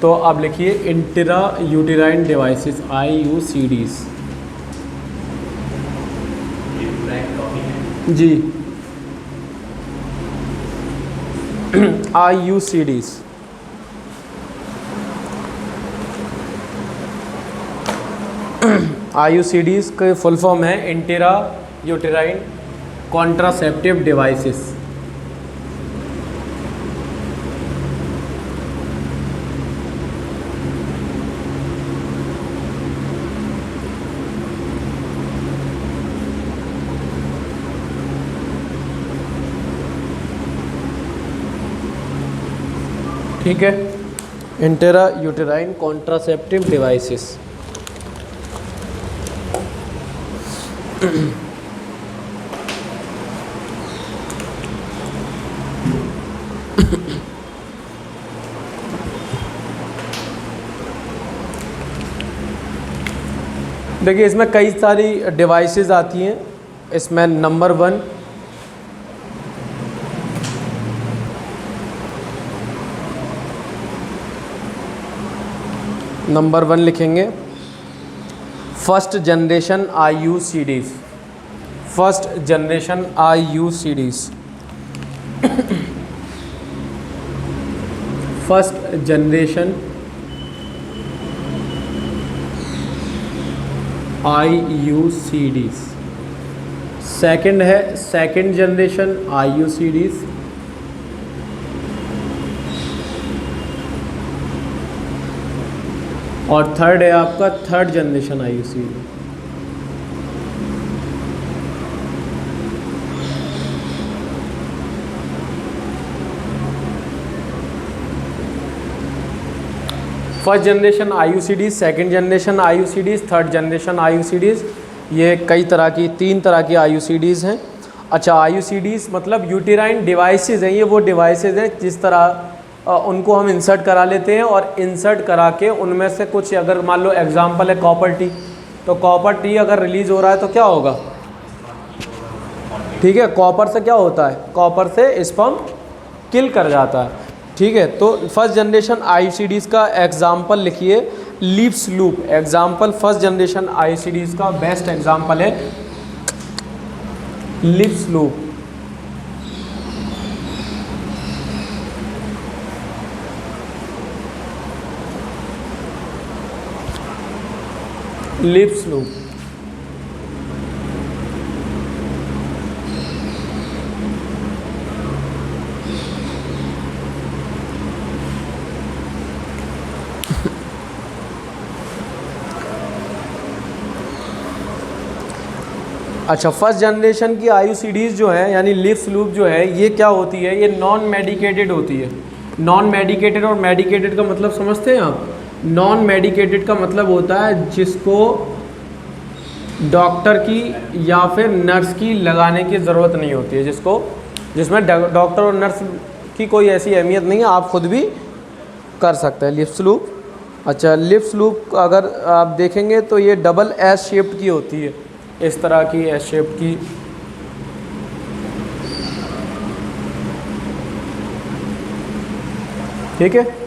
तो आप लिखिए इंट्रा यूटेराइन डिवाइसेस IUCDs। जी IUCDs। IUCDs के फुल फॉर्म है इंट्रा यूटेराइन कॉन्ट्रासेप्टिव डिवाइसेस। ठीक है, इंट्रा यूटेराइन कॉन्ट्रासेप्टिव डिवाइसेस। देखिए इसमें कई सारी डिवाइसेस आती हैं। इसमें नंबर 1 लिखेंगे first generation IUCDs। First generation IUCDs। First generation IUCDs। Second है सेकंड जनरेशन IUCDs। और थर्ड है आपका third generation IUCD। First generation IUCDs, second generation IUCDs, third generation IUCDs। ये कई तरह की 3 तरह की IUCDs हैं। अच्छा, IUCDs मतलब यूटेराइन डिवाइसेस हैं। ये वो डिवाइसेस हैं जिस तरह उनको हम इंसर्ट करा लेते हैं और इंसर्ट करा के उनमें से कुछ, अगर मान लो एग्जांपल है कॉपर टी, तो कॉपर टी अगर रिलीज़ हो रहा है तो क्या होगा? ठीक है, कॉपर से क्या होता है? कॉपर से स्पर्म किल कर जाता है। ठीक है, तो फर्स्ट जनरेशन IUCDs का एग्जाम्पल लिखिए leaps loop. Example first generation IUCDs का बेस्ट एग्जाम्पल है लीप्स लूप। Leaps loop. अच्छा, फर्स्ट जनरेशन की IUCDs जो है यानी लीप्स लूप जो है, ये क्या होती है? ये नॉन मेडिकेटेड होती है। नॉन मेडिकेटेड और मेडिकेटेड का मतलब समझते हैं आप? नॉन मेडिकेटेड का मतलब होता है जिसको डॉक्टर की या फिर नर्स की लगाने की ज़रूरत नहीं होती है, जिसमें डॉक्टर और नर्स की कोई ऐसी अहमियत नहीं है, आप खुद भी कर सकते हैं लिप्स लूप। अच्छा, लिप्स लूप अगर आप देखेंगे तो ये डबल एस शेप्ड की होती है, इस तरह की एस शेप्ड की। ठीक है,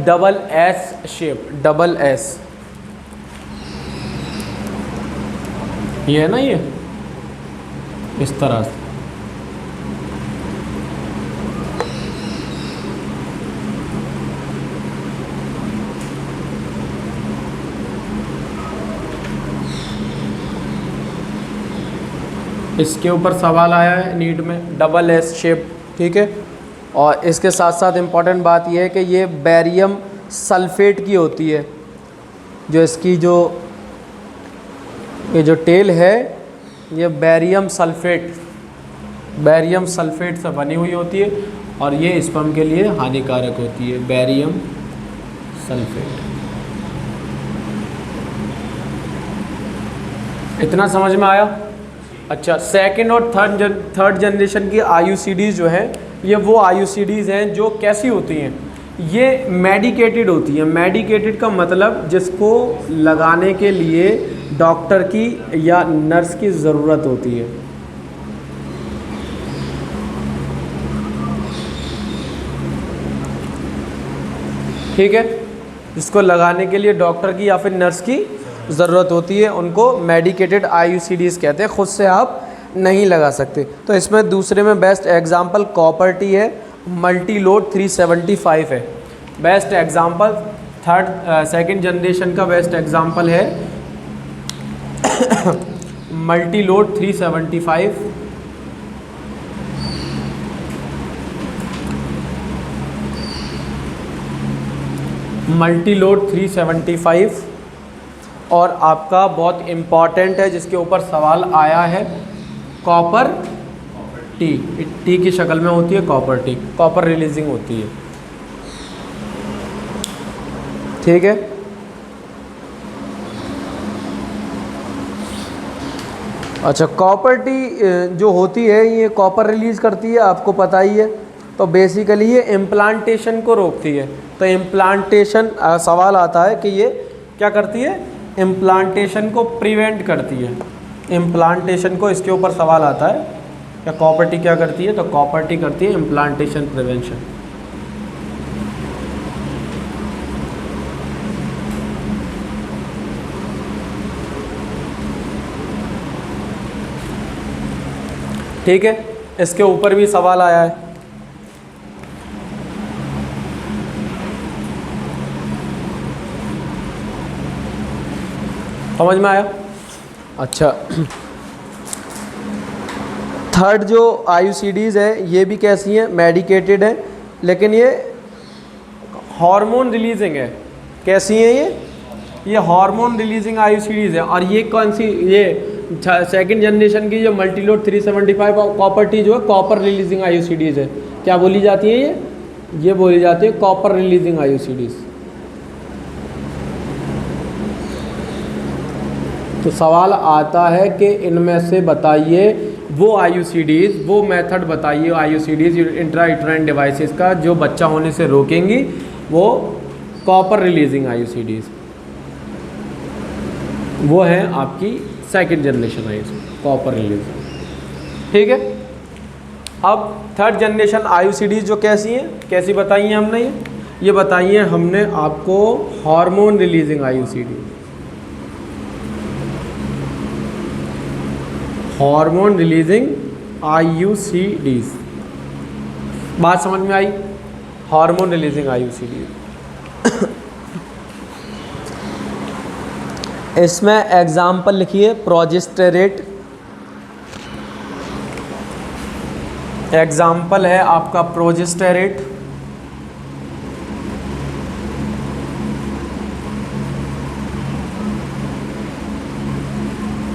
double S shape, double S, ये है ना, ये इस तरह से। इसके ऊपर सवाल आया है नीट में, डबल एस शेप। ठीक है, और इसके साथ साथ इम्पॉर्टेंट बात यह है कि ये बेरियम सल्फेट की होती है। जो इसकी ये जो टेल है, ये बेरियम सल्फेट से बनी हुई होती है और ये स्पर्म के लिए हानिकारक होती है, बेरियम सल्फेट। इतना समझ में आया? अच्छा, सेकंड और थर्ड जनरेशन की IUCDs जो है, ये वो IUCDs हैं जो कैसी होती हैं? ये मेडिकेटेड होती हैं। मेडिकेटेड का मतलब जिसको लगाने के लिए डॉक्टर की या नर्स की ज़रूरत होती है। ठीक है, जिसको लगाने के लिए डॉक्टर की या फिर नर्स की ज़रूरत होती है, उनको मेडिकेटेड IUCDs कहते हैं, ख़ुद से आप नहीं लगा सकते। तो इसमें दूसरे में बेस्ट एग्जांपल कॉपर टी है, मल्टी लोड 375 है बेस्ट एग्जांपल। सेकंड जनरेशन का बेस्ट एग्जांपल है मल्टी लोड 375। मल्टी लोड 375 और आपका बहुत इम्पॉर्टेंट है जिसके ऊपर सवाल आया है, कॉपर टी। टी की शक्ल में होती है कॉपर टी, कॉपर रिलीजिंग होती है, ठीक है। अच्छा, कॉपर टी जो होती है ये कॉपर रिलीज़ करती है, आपको पता ही है। तो बेसिकली ये इम्प्लांटेशन को रोकती है। तो इम्प्लांटेशन सवाल आता है कि ये क्या करती है, इम्प्लांटेशन को प्रिवेंट करती है। इम्प्लांटेशन को इसके ऊपर सवाल आता है, क्या कॉपर टी क्या करती है, तो कॉपर टी करती है इम्प्लांटेशन प्रिवेंशन। ठीक है, इसके ऊपर भी सवाल आया है। समझ में आया? अच्छा, थर्ड जो IUCDs है ये भी कैसी हैं, मेडिकेटेड है, लेकिन ये हार्मोन रिलीजिंग है। कैसी हैं ये हार्मोन रिलीजिंग IUCDs है। और ये कौन सी, ये सेकंड जनरेशन की जो मल्टीलोड 375 कॉपर टी जो है कॉपर रिलीजिंग IUCDs है। क्या बोली जाती है ये बोली जाती है कॉपर रिलीजिंग IUCDs। तो सवाल आता है कि इनमें से बताइए वो IUCDs, वो मेथड बताइए IUCDs इंट्रायूटेराइन डिवाइसेस का जो बच्चा होने से रोकेंगी, वो कॉपर रिलीजिंग IUCDs वो हैं आपकी second generation IUCD copper releasing. ठीक है, अब थर्ड जनरेशन IUCDs जो कैसी हैं, कैसी बताई हैं हमने, ये बताई हैं हमने आपको hormone releasing IUCD, hormone releasing IUCDs। बात समझ में आई? Hormone releasing IUCDs। इसमें एग्जाम्पल लिखिए, प्रोजेस्टेरेट एग्जाम्पल है आपका प्रोजेस्टेरेट,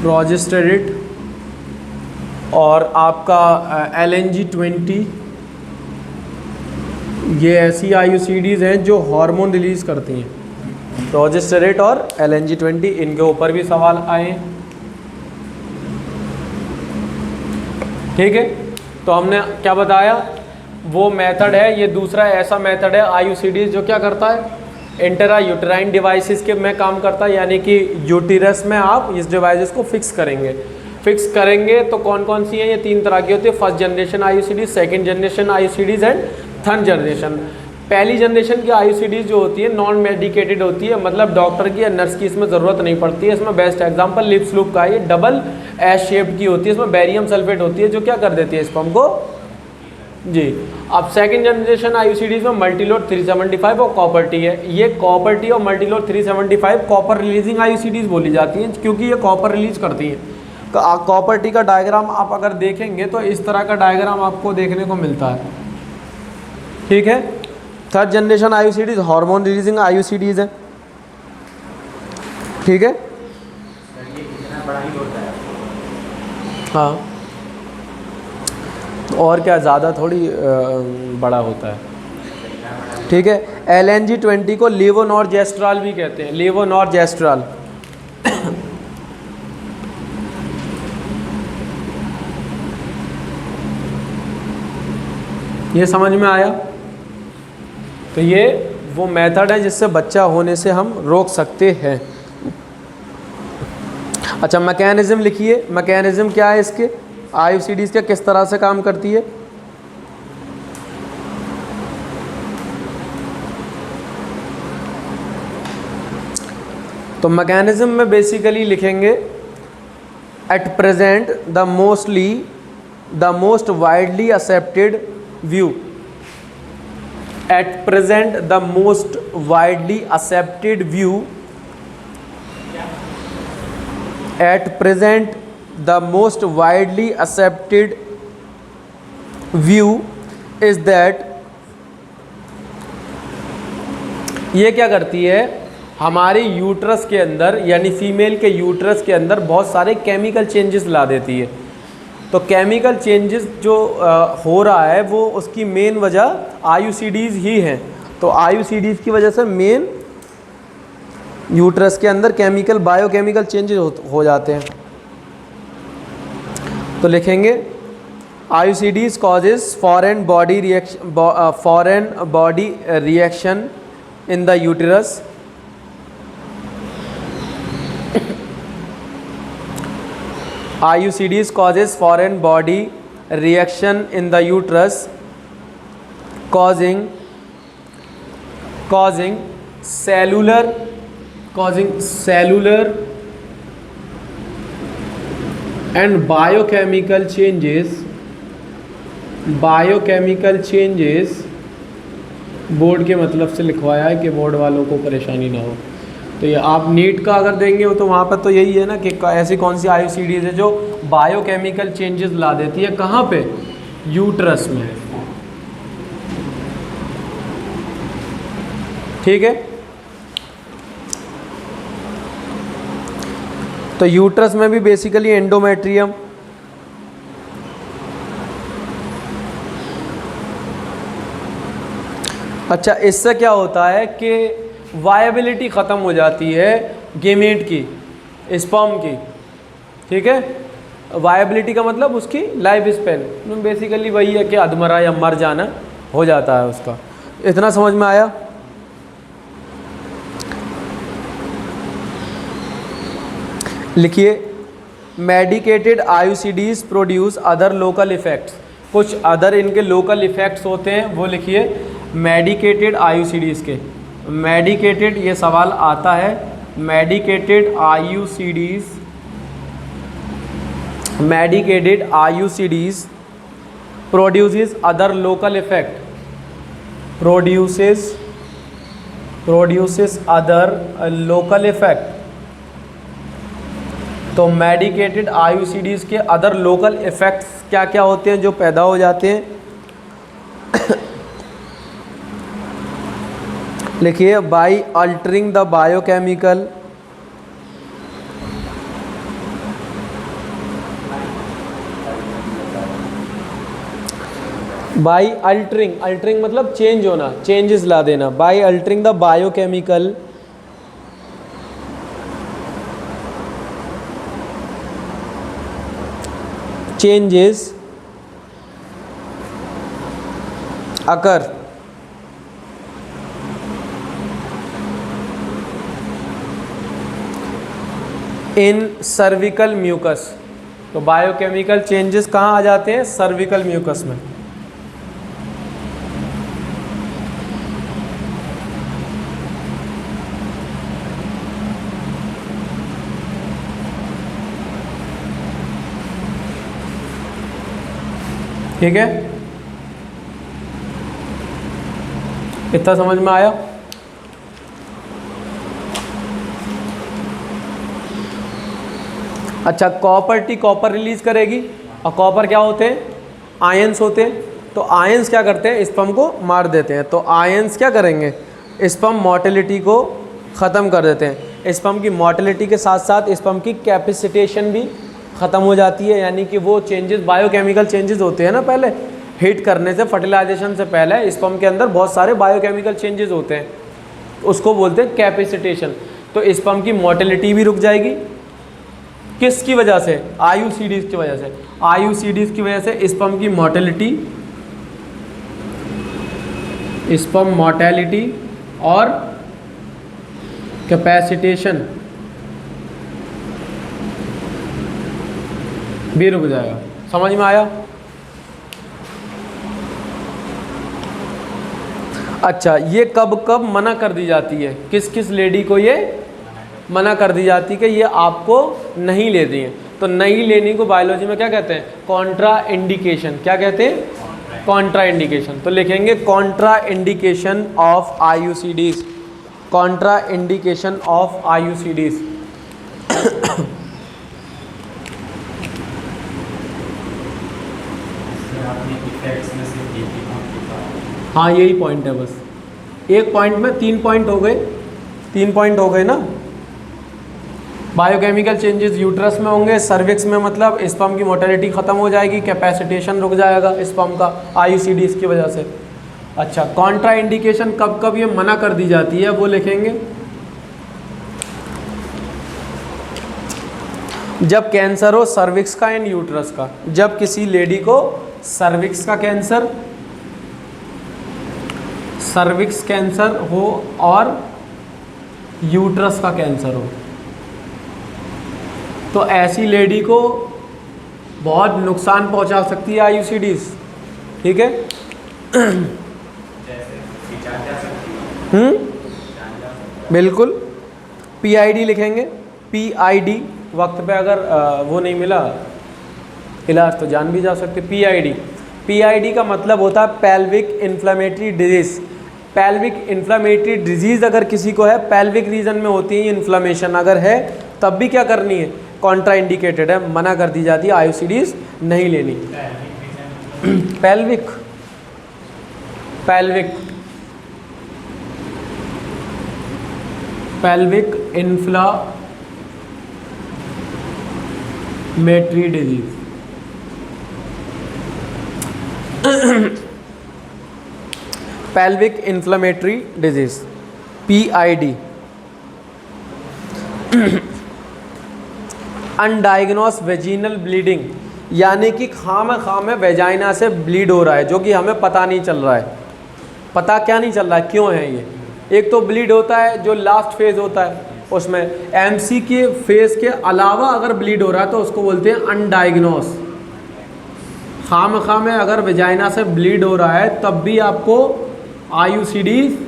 प्रोजेस्टेरेट और आपका LNG-20। ये ऐसी IUCDs हैं जो हार्मोन रिलीज़ करती हैं, प्रोजेस्टेरेट और LNG-20, इनके ऊपर भी सवाल आए। ठीक है, तो हमने क्या बताया, वो मेथड है, ये दूसरा ऐसा मेथड है IUCDs जो क्या करता है, इंट्रा यूटेराइन डिवाइसेस के में काम करता है, यानी कि यूटेरस में आप इस डिवाइसेस को फिक्स करेंगे। तो कौन कौन सी हैं, ये तीन तरह की होती है, first generation IUCDs, second generation IUCDs and third generation. पहली जनरेशन की IUCDs जो होती है नॉन मेडिकेटेड होती है, मतलब डॉक्टर की या नर्स की इसमें ज़रूरत नहीं पड़ती है। इसमें बेस्ट एग्जांपल लिप्स लूप का है, ये डबल एस शेप्ड की होती है, इसमें बेरियम सल्फेट होती है जो क्या कर देती है स्पर्म को जी। अब सेकंड जनरेशन IUCDs में मल्टीलोड 375 और कॉपर टी है। ये कॉपर टी और मल्टीलोड 375 कॉपर रिलीजिंग IUCDs बोली जाती हैं क्योंकि ये कॉपर रिलीज करती हैं। कॉपर टी का डायग्राम आप अगर देखेंगे तो इस तरह का डायग्राम आपको देखने को मिलता है। ठीक है, third generation IUCDs hormone releasing IUCDs है। ठीक है, हाँ, और क्या, ज़्यादा थोड़ी बड़ा होता है। ठीक है, LNG-20 को लेवोनॉर्जेस्ट्रॉल भी कहते हैं, लेवोनॉर्जेस्ट्रॉल। ये समझ में आया? तो ये वो मेथड है जिससे बच्चा होने से हम रोक सकते हैं। अच्छा, मैकेनिज्म लिखिए, मैकेनिज्म क्या है इसके, IUCDs के किस तरह से काम करती है। तो मैकेनिज्म में बेसिकली लिखेंगे at present the most widely accepted view, at present the most widely accepted view, at present the most widely accepted view is that, ये क्या करती है, हमारे यूट्रस के अंदर यानी फीमेल के यूट्रस के अंदर बहुत सारे केमिकल चेंजेस ला देती है। तो केमिकल चेंजेस जो हो रहा है वो उसकी मेन वजह आईयूसीडीज़ ही हैं। तो आईयूसीडीज़ की वजह से मेन यूट्रस के अंदर केमिकल बायोकेमिकल चेंजेस हो जाते हैं। तो लिखेंगे IUCDs causes foreign body reaction in the uterus, IUCDs causes foreign body reaction in the uterus, causing cellular and biochemical changes, board के मतलब से लिखवाया है कि बोर्ड वालों को परेशानी ना हो। तो ये आप नीट का अगर देंगे तो वहाँ पर तो यही है ना कि ऐसी कौन सी आईयूसीडीज़ है जो बायोकेमिकल चेंजेस ला देती है, कहाँ पे, यूट्रस में। ठीक है, तो यूट्रस में भी बेसिकली एंडोमेट्रियम, अच्छा इससे क्या होता है कि वायबिलिटी ख़त्म हो जाती है गेमेट की, स्पर्म की। ठीक है, वायबिलिटी का मतलब उसकी लाइफ स्पेन बेसिकली वही है कि अधमरा या मर जाना हो जाता है उसका। इतना समझ में आया? लिखिए medicated IUCDs produce other local effects, कुछ अदर इनके लोकल इफ़ेक्ट्स होते हैं वो लिखिए मेडिकेटेड आईयूसीडीज़ के। मेडिकेटेड ये सवाल आता है, medicated IUCDs produces other local effect, produces other local effect. तो मेडिकेटेड आईयूसीडीज़ के अदर लोकल इफ़ेक्ट्स क्या क्या होते हैं जो पैदा हो जाते हैं? लिखिए by altering the biochemical, by altering मतलब चेंज होना, चेंजेस ला देना। By altering the biochemical changes occur in cervical mucus. तो बायोकेमिकल चेंजेस कहाँ आ जाते हैं? सर्विकल म्यूकस में। ठीक है, इतना समझ में आया? अच्छा, कॉपर रिलीज करेगी, और कॉपर क्या होते हैं? आयंस होते हैं। तो आयंस क्या करते हैं? स्पर्म को मार देते हैं। तो आयंस क्या करेंगे? स्पर्म मोटिलिटी को ख़त्म कर देते हैं। स्पर्म की मोटिलिटी के साथ साथ स्पर्म की कैपेसिटेशन भी ख़त्म हो जाती है, यानी कि वो चेंजेस बायोकेमिकल चेंजेस होते हैं ना, पहले हीट करने से, फर्टिलाइजेशन से पहले स्पर्म के अंदर बहुत सारे बायोकेमिकल चेंजेस होते हैं, उसको बोलते हैं कैपेसिटेशन। तो स्पर्म की मोटिलिटी भी रुक जाएगी, किसकी वजह से? आईयूसीडीज़ की वजह से। आईयूसीडीज़ की वजह से स्पर्म की मोटिलिटी, स्पर्म मोर्टेलिटी और कैपेसिटेशन भी रुक जाएगा। समझ में आया? अच्छा, ये कब कब मना कर दी जाती है? किस किस लेडी को ये मना कर दी जाती कि ये आपको नहीं लेनी है। तो नहीं लेनी को बायोलॉजी में क्या कहते हैं? Contraindication. क्या कहते हैं? Contraindication. तो लिखेंगे contraindication of IUCDs, contraindication of IUCDs. हाँ यही पॉइंट है बस, एक पॉइंट में 3 पॉइंट हो गए, 3 पॉइंट हो गए ना। बायोकेमिकल चेंजेस यूट्रस में होंगे, सर्विक्स में मतलब स्पर्म की मोटिलिटी ख़त्म हो जाएगी, कैपेसिटेशन रुक जाएगा स्पर्म का आईयूसीडीज की वजह से। अच्छा, कॉन्ट्रा इंडिकेशन कब कब ये मना कर दी जाती है वो लिखेंगे। जब कैंसर हो सर्विक्स का एंड यूट्रस का, जब किसी लेडी को सर्विक्स का कैंसर, सर्विक्स कैंसर हो और यूट्रस का कैंसर हो, तो ऐसी लेडी को बहुत नुकसान पहुंचा सकती है आईयूसीडीज। ठीक है। बिल्कुल। पीआईडी लिखेंगे, पीआईडी, वक्त पे अगर वो नहीं मिला इलाज तो जान भी जा सकते। पीआईडी, पीआईडी का मतलब होता है pelvic inflammatory disease. Pelvic inflammatory disease अगर किसी को है, पेल्विक रीजन में होती है इन्फ्लेमेशन अगर है, तब भी क्या करनी है? कॉन्ट्रा इंडिकेटेड है, मना कर दी जाती है, आईयूसीडीज नहीं लेनी। Pelvic, pelvic, pelvic inflammatory disease. Pelvic inflammatory disease, PID. Undiagnosed vaginal bleeding, यानी कि खाम वेजाइना से ब्लीड हो रहा है जो कि हमें पता नहीं चल रहा है। पता क्या नहीं चल रहा है, क्यों है ये? एक तो ब्लीड होता है जो लास्ट फेज होता है, उसमें एमसी के फेज के अलावा अगर ब्लीड हो रहा है तो उसको बोलते हैं अनडायग्नोस। खाम अगर वेजाइना से ब्लीड हो रहा है तब भी आपको आईयूसीडीज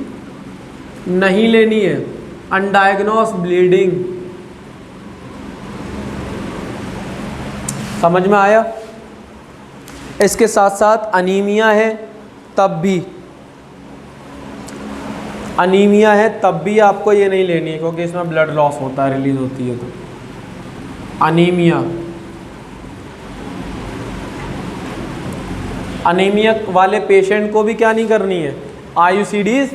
नहीं लेनी है, अनडायग्नोस ब्लीडिंग। समझ में आया? इसके साथ साथ अनीमिया है तब भी, अनीमिया है तब भी आपको ये नहीं लेनी है क्योंकि इसमें ब्लड लॉस होता है, रिलीज होती है। तो अनीमिया, अनीमिया वाले पेशेंट को भी क्या नहीं करनी है? आईयूसीडीज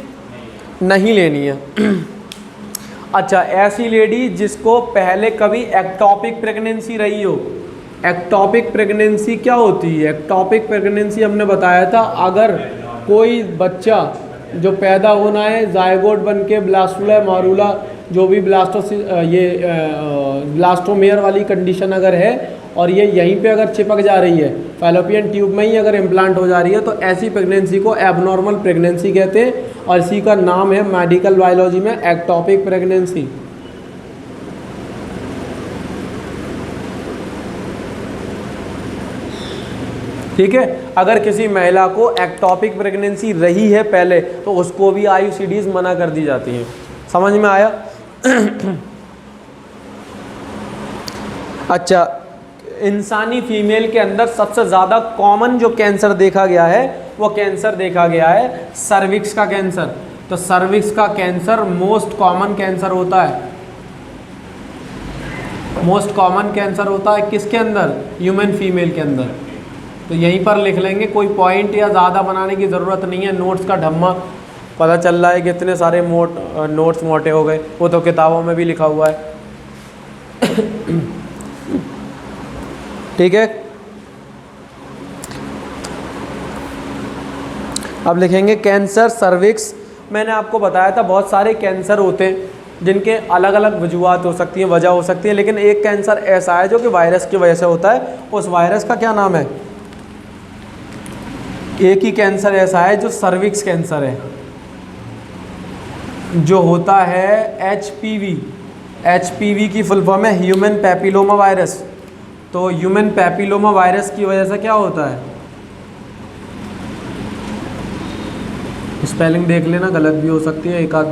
नहीं लेनी है। अच्छा, ऐसी लेडी जिसको पहले कभी एक्टॉपिक प्रेगनेंसी रही हो। एक्टॉपिक प्रेगनेंसी क्या होती है? एक्टॉपिक प्रेगनेंसी हमने बताया था, अगर कोई बच्चा जो पैदा होना है जायगोट बन के ब्लास्टुला मारूला जो भी ब्लास्टोमेयर वाली कंडीशन अगर है और ये यहीं पे अगर चिपक जा रही है, फैलोपियन ट्यूब में ही अगर इम्प्लांट हो जा रही है, तो ऐसी प्रेगनेंसी को एबनॉर्मल प्रेगनेंसी कहते हैं और इसी का नाम है मेडिकल बायोलॉजी में एक्टॉपिक प्रेगनेंसी। ठीक है। अगर किसी महिला को एक्टॉपिक प्रेगनेंसी रही है पहले तो उसको भी आईयूसीडीज मना कर दी जाती हैं। समझ में आया? अच्छा, इंसानी फीमेल के अंदर सबसे ज़्यादा कॉमन जो कैंसर देखा गया है वो कैंसर देखा गया है सर्विक्स का कैंसर। तो सर्विक्स का कैंसर मोस्ट कॉमन कैंसर होता है। मोस्ट कॉमन कैंसर होता है किसके अंदर? ह्यूमन फीमेल के अंदर। तो यहीं पर लिख लेंगे, कोई पॉइंट या ज़्यादा बनाने की ज़रूरत नहीं है। नोट्स का ढम्मा पता चल रहा है कि इतने सारे नोट्स मोटे हो गए, वो तो किताबों में भी लिखा हुआ है। ठीक है। अब लिखेंगे कैंसर सर्विक्स। मैंने आपको बताया था बहुत सारे कैंसर होते हैं जिनके अलग अलग वजूहात हो सकती हैं, वजह हो सकती है, लेकिन एक कैंसर ऐसा है जो कि वायरस की वजह से होता है। उस वायरस का क्या नाम है? एक ही कैंसर ऐसा है जो सर्विक्स कैंसर है, जो होता है एचपीवी। एचपीवी की फुल फॉर्म है ह्यूमन पैपिलोमा वायरस। तो ह्यूमन पैपिलोमा वायरस की वजह से क्या होता है? स्पेलिंग देख लेना, गलत भी हो सकती है, एक आध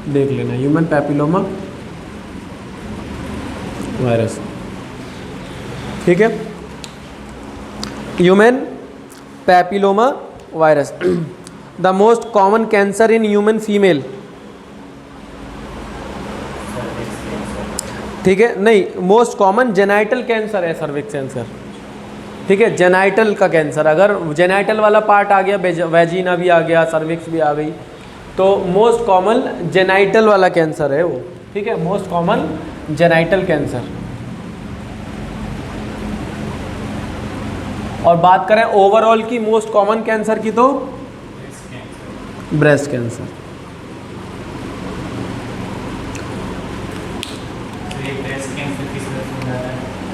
देख लेना। ह्यूमन पैपिलोमा वायरस, ठीक है। Human papilloma virus, the most common cancer in human female, ठीक है, नहीं, मोस्ट कॉमन जेनाइटल कैंसर है सर्विक्स कैंसर, ठीक है, जेनाइटल का कैंसर, अगर जेनाइटल वाला पार्ट आ गया, वेजिना भी आ गया, सर्विक्स भी आ गई, तो मोस्ट कॉमन जेनाइटल वाला कैंसर है वो, ठीक है, मोस्ट कॉमन जेनाइटल कैंसर। और बात करें ओवरऑल की मोस्ट कॉमन कैंसर की तो ब्रेस्ट कैंसर।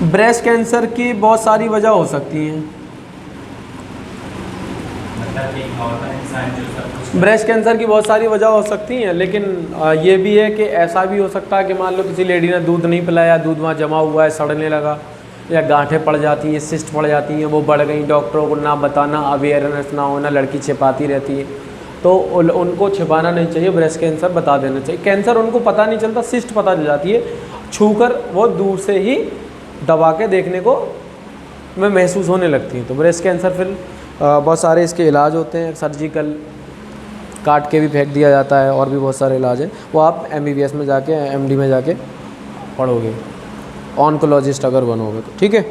ब्रेस्ट कैंसर की बहुत सारी वजह हो सकती हैं। ब्रेस्ट कैंसर की बहुत सारी वजह हो सकती हैं, लेकिन ये भी है कि ऐसा भी हो सकता है कि मान लो किसी लेडी ने दूध नहीं पिलाया, दूध वहाँ जमा हुआ है, सड़ने लगा, या गांठें पड़ जाती हैं, सिस्ट पड़ जाती हैं, वो बढ़ गई, डॉक्टरों को ना बताना, अवेयरनेस ना होना, लड़की छिपाती रहती है, तो उनको छिपाना नहीं चाहिए, ब्रेस्ट कैंसर बता देना चाहिए। कैंसर उनको पता नहीं चलता, सिस्ट पता चल जाती है, छूकर वो दूर से ही दबा के देखने को में महसूस होने लगती हैं। तो ब्रेस्ट कैंसर फिर बहुत सारे इसके इलाज होते हैं, सर्जिकल, काट के भी फेंक दिया जाता है, और भी बहुत सारे इलाज हैं, वो आप MBBS में जाके, MD में जाके पढ़ोगे, ऑन्कोलॉजिस्ट अगर बनोगे तो, ठीक है।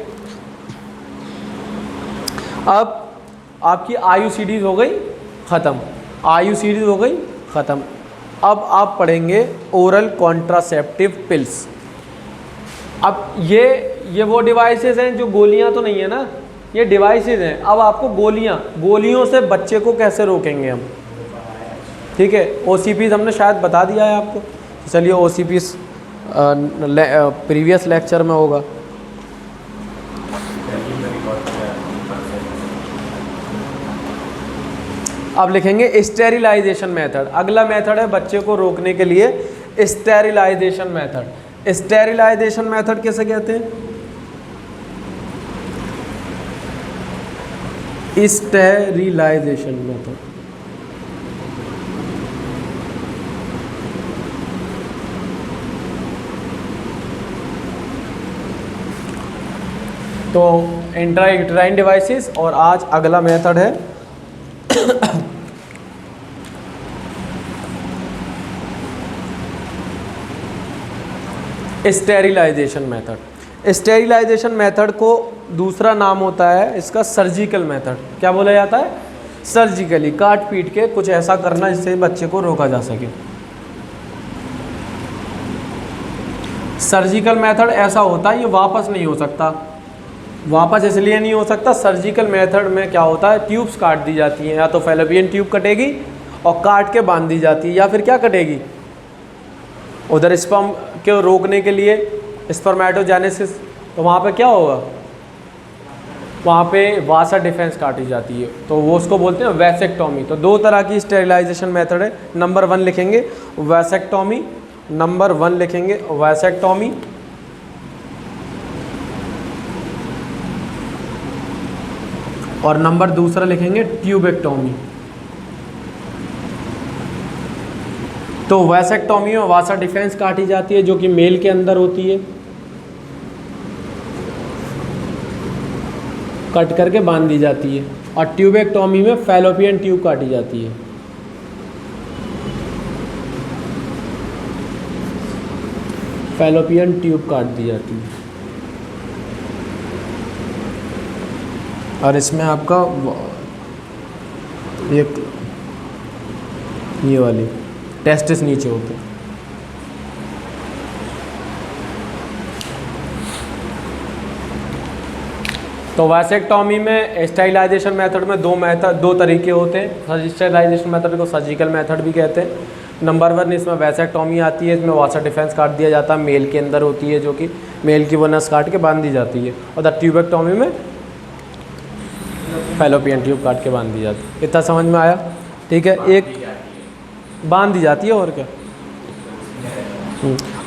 अब आपकी IUCDs हो गई ख़त्म, IUCDs हो गई ख़त्म। अब आप पढ़ेंगे ओरल कॉन्ट्रासेप्टिव पिल्स। अब ये वो डिवाइसेस हैं जो गोलियां तो नहीं है ना, ये डिवाइसेस हैं। अब आपको गोलियों से बच्चे को कैसे रोकेंगे हम, ठीक है। OCPs हमने शायद बता दिया है आपको, चलिए OCPs प्रीवियस लेक्चर में होगा। अब लिखेंगे स्टेरिलाइजेशन मेथड। अगला मेथड है बच्चे को रोकने के लिए स्टेरिलाइजेशन मेथड। स्टेरिलाइजेशन मेथड कैसे कहते हैं? स्टेरिलाइजेशन मेथड, तो इंट्रायूटेराइन डिवाइसेस। और आज अगला मेथड है स्टेरिलाइजेशन मेथड। स्टेरिलाइजेशन मेथड को दूसरा नाम होता है इसका सर्जिकल मेथड। क्या बोला जाता है? सर्जिकली, काट पीट के कुछ ऐसा करना जिससे बच्चे को रोका जा सके। सर्जिकल मेथड ऐसा होता है, ये वापस नहीं हो सकता। वापस इसलिए नहीं हो सकता, सर्जिकल मेथड में क्या होता है, ट्यूब्स काट दी जाती हैं, या तो फैलोपियन ट्यूब कटेगी और काट के बांध दी जाती है, या फिर क्या कटेगी, उधर स्पर्म को रोकने के लिए स्पर्मेटोजेनेसिस, तो वहाँ पे क्या होगा, वहाँ पे वासा डिफेंस काटी जाती है, तो वो उसको बोलते हैं वैसेक्टोमी। तो दो तरह की स्टेरिलाइजेशन मेथड है। नंबर 1 लिखेंगे वैसेक्टोमी, नंबर 1 लिखेंगे वैसेक्टोमी, और नंबर दूसरा लिखेंगे ट्यूबेक्टोमी। तो वैसेक्टोमी में वासा डिफेंस काटी जाती है जो कि मेल के अंदर होती है, कट करके बांध दी जाती है, और ट्यूबेक्टोमी में फैलोपियन ट्यूब काटी जाती है। फैलोपियन ट्यूब काट दी जाती है, और इसमें आपका ये वाली टेस्टिस नीचे होते हैं। तो वैसेक्टोमी में स्टेरिलाइजेशन मेथड में दो तरीके होते हैं। स्टेरिलाइजेशन मेथड को सर्जिकल मेथड भी कहते हैं। नंबर 1 इसमें वैसेक्टोमी आती है, इसमें वासा डिफेंस काट दिया जाता है, मेल के अंदर होती है, जो कि मेल की वो नस काट के बांध दी जाती है। और द ट्यूबेक्टोमी में फैलोपियन ट्यूब काट के बांध दी जाती है। इतना समझ में आया? ठीक है, एक बांध दी जाती है, और क्या।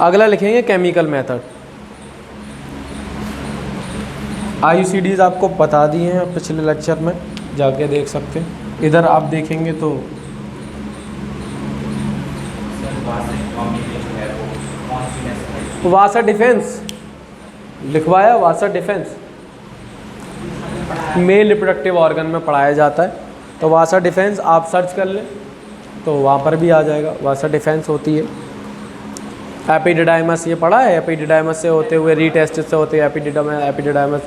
अगला लिखेंगे केमिकल मेथड। IUCDs आपको बता दिए हैं पिछले लेक्चर में, जाके देख सकते हैं। इधर आप देखेंगे तो वासा डिफेंस, लिखवाया वासा डिफेंस, मेल रिप्रोडक्टिव ऑर्गन में पढ़ाया जाता है। तो वासा डिफेंस आप सर्च कर लें तो वहाँ पर भी आ जाएगा, वासा डिफेंस होती है। एपिडिडाइमस ये पढ़ा है, एपिडिडाइमस से होते हुए रीटेस्टिस से होते हुए एपिडिडाइमस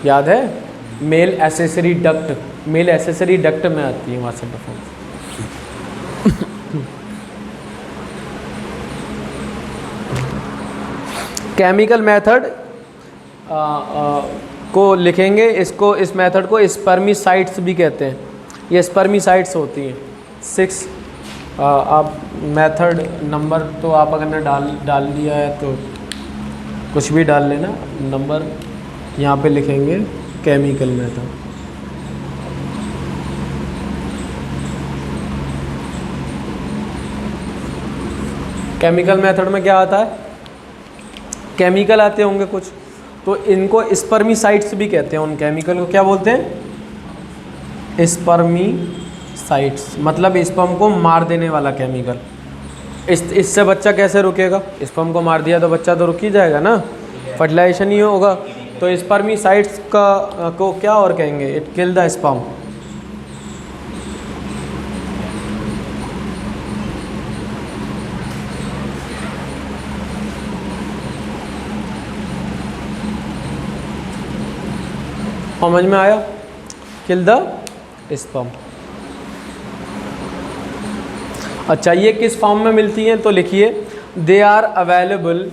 याद है, male accessory duct, male accessory duct में आती है वासा डिफेंस। केमिकल मेथड को लिखेंगे, इसको, इस मेथड को स्पर्मिसाइड्स भी कहते हैं। ये स्पर्मिसाइड्स होती हैं 6। आप मेथड नंबर तो आप अगर ने डाल दिया है तो कुछ भी डाल लेना, नंबर यहाँ पे लिखेंगे केमिकल मेथड। केमिकल मेथड में क्या आता है, केमिकल आते होंगे कुछ, तो इनको स्पर्मिसाइड्स भी कहते हैं। उन केमिकल को क्या बोलते हैं, स्पर्मिसाइड्स, मतलब स्पर्म को मार देने वाला केमिकल। इससे बच्चा कैसे रुकेगा, स्पर्म को मार दिया तो बच्चा तो रुक ही जाएगा ना, फर्टिलाइजेशन ही होगा। तो स्पर्मिसाइड्स को क्या और कहेंगे, इट किल द स्पर्म। समझ में आया, किल द स्पर्म। अच्छा, ये किस फॉर्म में मिलती हैं, तो लिखिए दे आर अवेलेबल,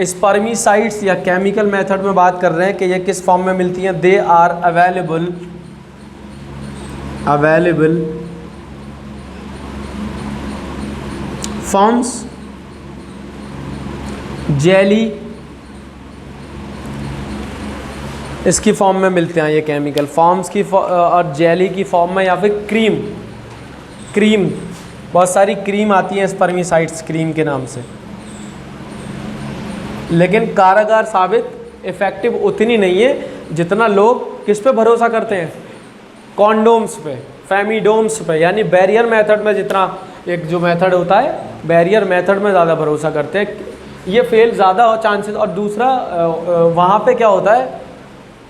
स्पर्मिसाइड्स या केमिकल मेथड में बात कर रहे हैं कि ये किस फॉर्म में मिलती हैं। They are available forms jelly, इसकी फॉर्म में मिलते हैं ये केमिकल, फॉर्म्स की और जेली की फॉर्म में, या फिर क्रीम, बहुत सारी क्रीम आती हैं स्पर्मिसाइड्स क्रीम के नाम से। लेकिन कारगर साबित इफ़ेक्टिव उतनी नहीं है जितना लोग किस पे भरोसा करते हैं, कॉन्डोम्स पे, फेमिडोम्स पे, यानी बैरियर मेथड में। जितना एक जो मेथड होता है बैरियर मेथड में ज़्यादा भरोसा करते हैं, ये फेल ज़्यादा हो चांसेस। और दूसरा वहाँ पे क्या होता है,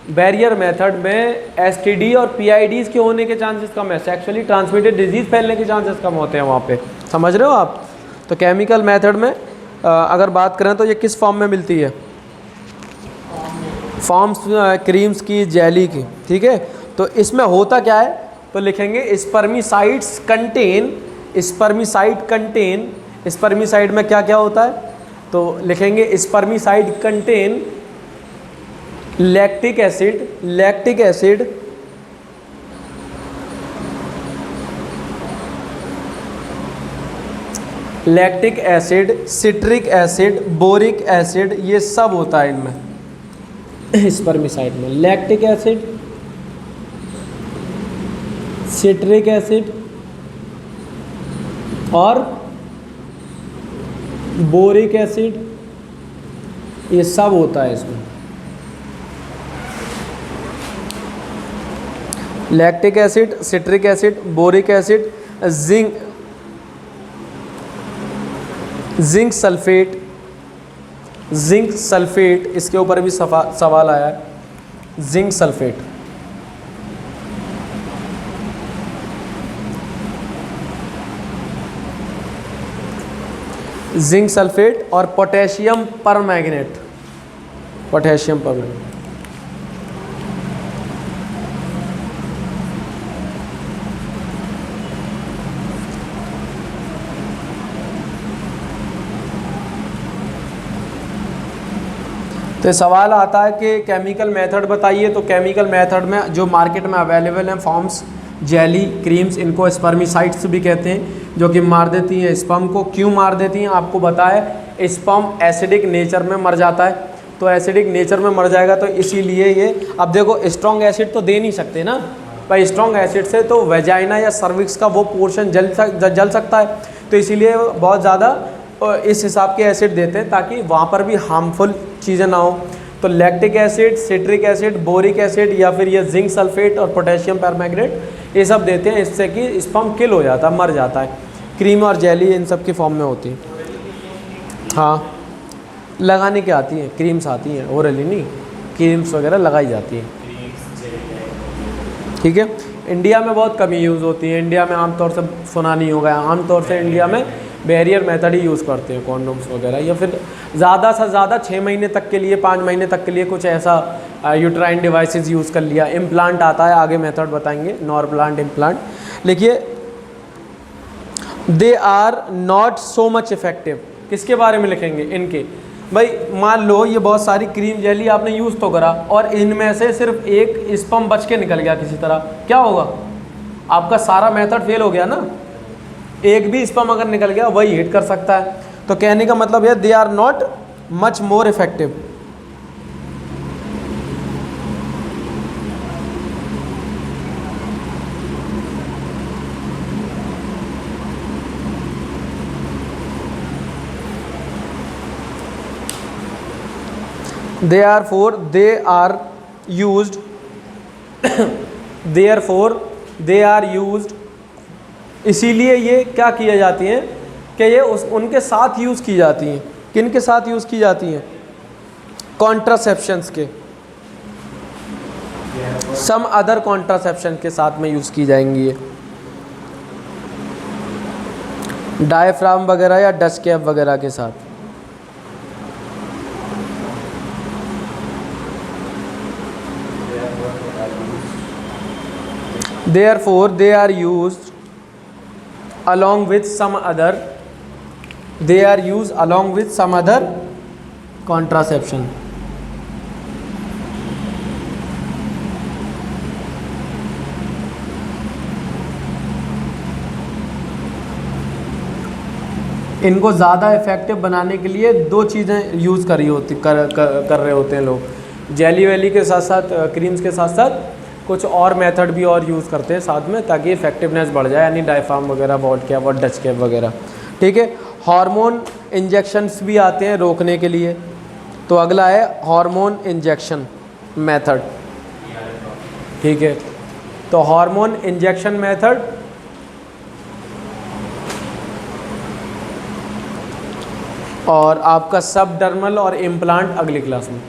बैरियर मेथड में एसटीडी और पीआईडीज़ के होने के चांसेस कम है, सेक्सुअली ट्रांसमिटेड डिजीज़ फैलने के चांसेस कम होते हैं वहाँ पे, समझ रहे हो आप। तो केमिकल मेथड में अगर बात करें तो ये किस फॉर्म में मिलती है, फॉर्म्स क्रीम्स की, जेली की, ठीक है। तो इसमें होता क्या है, तो लिखेंगे स्पर्मिसाइड्स कंटेन, स्पर्मिसाइड में क्या क्या होता है, तो लिखेंगे spermicide contain lactic acid, citric acid, boric acid, ये सब होता है इनमें स्पर्मिसाइड में। लैक्टिक एसिड, सिट्रिक एसिड और बोरिक एसिड, ये सब होता है इसमें। Lactic acid, citric acid, boric acid, zinc sulphate, इसके ऊपर भी सवाल आया है, जिंक सल्फेट। जिंक सल्फेट और पोटेशियम परमैंगनेट, तो सवाल आता है कि केमिकल मेथड बताइए। तो केमिकल मेथड में जो मार्केट में अवेलेबल हैं फॉर्म्स, जेली, क्रीम्स, इनको स्पर्मिसाइड्स भी कहते हैं, जो कि मार देती हैं स्पर्म को। क्यों मार देती हैं, आपको बताया, स्पर्म एसिडिक नेचर में मर जाता है। तो एसिडिक नेचर में मर जाएगा तो इसीलिए ये, अब देखो स्ट्रॉन्ग एसिड तो दे नहीं सकते ना भाई, स्ट्रॉन्ग एसिड से तो वेजाइना या सर्विक्स का वो पोर्शन जल सकता है। तो इसीलिए बहुत ज़्यादा इस हिसाब के एसिड देते हैं ताकि वहाँ पर भी हार्मफुल चीज़ें ना हो। तो lactic acid, citric acid, boric acid या फिर ये जिंक सल्फेट और पोटेशियम परमैंगनेट, ये सब देते हैं, इससे कि स्पर्म किल हो जाता है, मर जाता है। क्रीम और जेली इन सब की फॉर्म में होती है। हाँ, लगाने के आती हैं, क्रीम्स आती हैं, ओरली नहीं, क्रीम्स वगैरह लगाई जाती हैं। ठीक है, इंडिया में बहुत कम यूज़ होती है, इंडिया में आमतौर से सुना नहीं होगा, आमतौर से इंडिया में बैरियर मेथड ही यूज़ करते हैं कॉन्डोम्स वगैरह, या फिर ज़्यादा से ज़्यादा 6 महीने तक के लिए, 5 महीने तक के लिए कुछ ऐसा यूट्राइन डिवाइसेस यूज़ कर लिया। इम्प्लांट आता है, आगे मेथड बताएंगे, नॉरप्लांट, इम्प्लांट। लिखिए, they are not so much effective. किसके बारे में लिखेंगे? इनके। भाई मान लो ये बहुत सारी क्रीम जेली आपने यूज़ तो करा और इनमें से सिर्फ एक स्पर्म बच के निकल गया किसी तरह, क्या होगा? आपका सारा मेथड फेल हो गया ना। एक भी स्पर्म अगर निकल गया वही हिट कर सकता है। तो कहने का मतलब है they are not much more effective. Therefore they are used therefore they are used, इसीलिए ये क्या किए जाती हैं कि ये उनके साथ यूज़ की जाती हैं। किन के साथ यूज़ की जाती हैं? कॉन्ट्रासेप्शंस के, सम अदर कॉन्ट्रासेप्शन के साथ में यूज़ की जाएंगी ये, डायफ्राम वगैरह या डच कैप वगैरह के साथ। Therefore they are used along with some other, they are used along with some other contraception। इनको ज़्यादा इफ़ेक्टिव बनाने के लिए दो चीज़ें यूज़ कर रहे होते हैं लोग। जेली वेली के साथ साथ, क्रीम्स के साथ साथ कुछ और मेथड भी और यूज़ करते हैं साथ में, ताकि इफेक्टिवनेस बढ़ जाए, यानी डायफ्राम वगैरह, वॉट कैप और डच कैप वगैरह। ठीक है, हार्मोन इंजेक्शंस भी आते हैं रोकने के लिए। तो अगला है हार्मोन इंजेक्शन मेथड। ठीक है, तो हार्मोन इंजेक्शन मेथड और आपका सबडर्मल और इम्प्लांट अगली क्लास में।